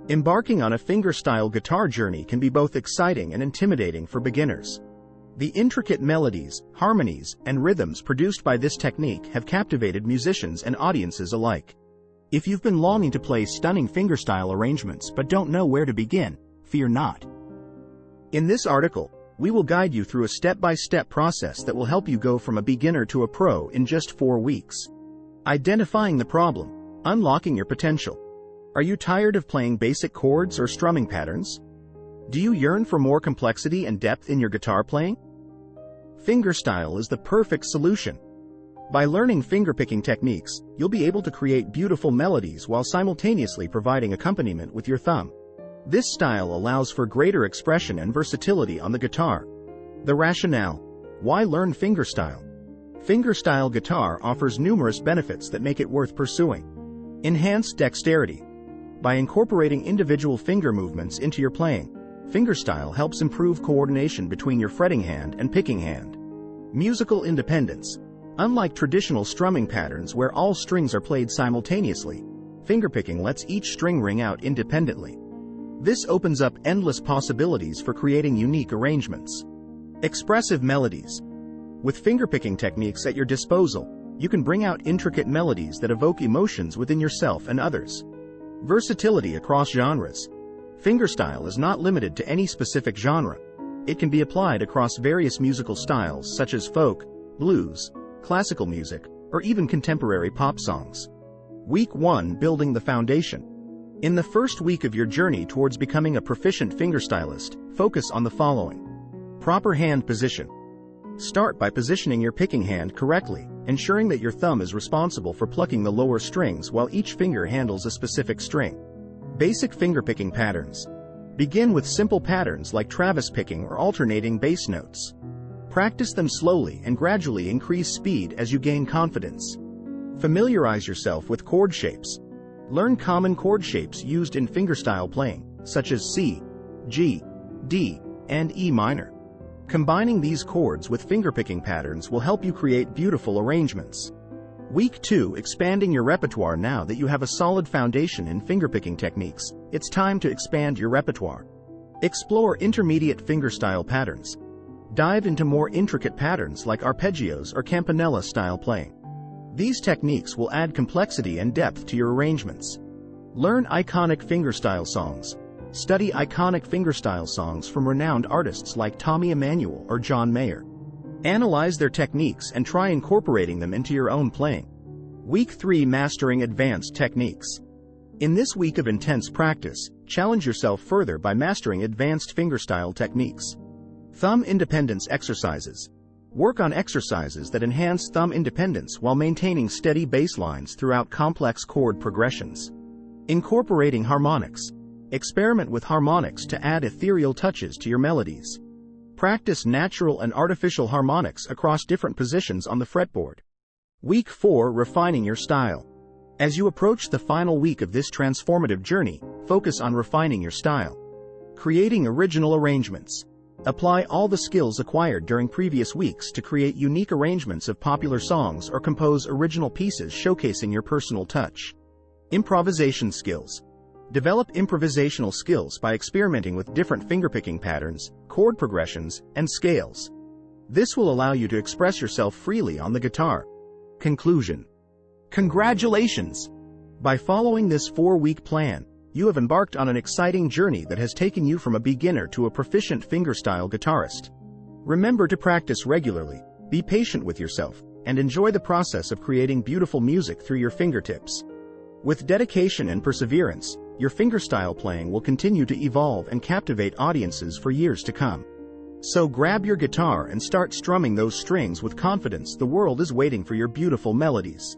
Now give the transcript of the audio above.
Embarking on a fingerstyle guitar journey can be both exciting and intimidating for beginners. The intricate melodies, harmonies, and rhythms produced by this technique have captivated musicians and audiences alike. If you've been longing to play stunning fingerstyle arrangements but don't know where to begin, fear not. In this article, we will guide you through a step-by-step process that will help you go from a beginner to a pro in just 4 weeks. Identifying the problem, unlocking your potential. Are you tired of playing basic chords or strumming patterns? Do you yearn for more complexity and depth in your guitar playing? Fingerstyle is the perfect solution. By learning fingerpicking techniques, you'll be able to create beautiful melodies while simultaneously providing accompaniment with your thumb. This style allows for greater expression and versatility on the guitar. The rationale: why learn fingerstyle? Fingerstyle guitar offers numerous benefits that make it worth pursuing. Enhanced dexterity. By incorporating individual finger movements into your playing, fingerstyle helps improve coordination between your fretting hand and picking hand. Musical independence. Unlike traditional strumming patterns where all strings are played simultaneously, fingerpicking lets each string ring out independently. This opens up endless possibilities for creating unique arrangements. Expressive melodies. With fingerpicking techniques at your disposal, you can bring out intricate melodies that evoke emotions within yourself and others. Versatility across genres. Fingerstyle is not limited to any specific genre. It can be applied across various musical styles such as folk, blues, classical music, or even contemporary pop songs. Week 1: Building the Foundation. In the first week of your journey towards becoming a proficient fingerstylist, focus on the following. Proper hand position. Start by positioning your picking hand correctly, ensuring that your thumb is responsible for plucking the lower strings while each finger handles a specific string. Basic fingerpicking patterns. Begin with simple patterns like Travis picking or alternating bass notes. Practice them slowly and gradually increase speed as you gain confidence. Familiarize yourself with chord shapes. Learn common chord shapes used in fingerstyle playing, such as C, G, D, and E minor. Combining these chords with fingerpicking patterns will help you create beautiful arrangements. Week 2: Expanding your repertoire. Now that you have a solid foundation in fingerpicking techniques, it's time to expand your repertoire. Explore intermediate fingerstyle patterns. Dive into more intricate patterns like arpeggios or campanella style playing. These techniques will add complexity and depth to your arrangements. Learn iconic fingerstyle songs. Study iconic fingerstyle songs from renowned artists like Tommy Emmanuel or John Mayer. Analyze their techniques and try incorporating them into your own playing. Week 3: Mastering advanced techniques. In this week of intense practice, challenge yourself further by mastering advanced fingerstyle techniques. Thumb independence exercises. Work on exercises that enhance thumb independence while maintaining steady bass lines throughout complex chord progressions. Incorporating harmonics. Experiment with harmonics to add ethereal touches to your melodies. Practice natural and artificial harmonics across different positions on the fretboard. Week 4: Refining your style. As you approach the final week of this transformative journey, focus on refining your style. Creating original arrangements. Apply all the skills acquired during previous weeks to create unique arrangements of popular songs or compose original pieces showcasing your personal touch. Improvisation skills. Develop improvisational skills by experimenting with different fingerpicking patterns, chord progressions, and scales. This will allow you to express yourself freely on the guitar. Conclusion. Congratulations! By following this 4-week plan, you have embarked on an exciting journey that has taken you from a beginner to a proficient fingerstyle guitarist. Remember to practice regularly, be patient with yourself, and enjoy the process of creating beautiful music through your fingertips. With dedication and perseverance, your fingerstyle playing will continue to evolve and captivate audiences for years to come. So grab your guitar and start strumming those strings with confidence. The world is waiting for your beautiful melodies.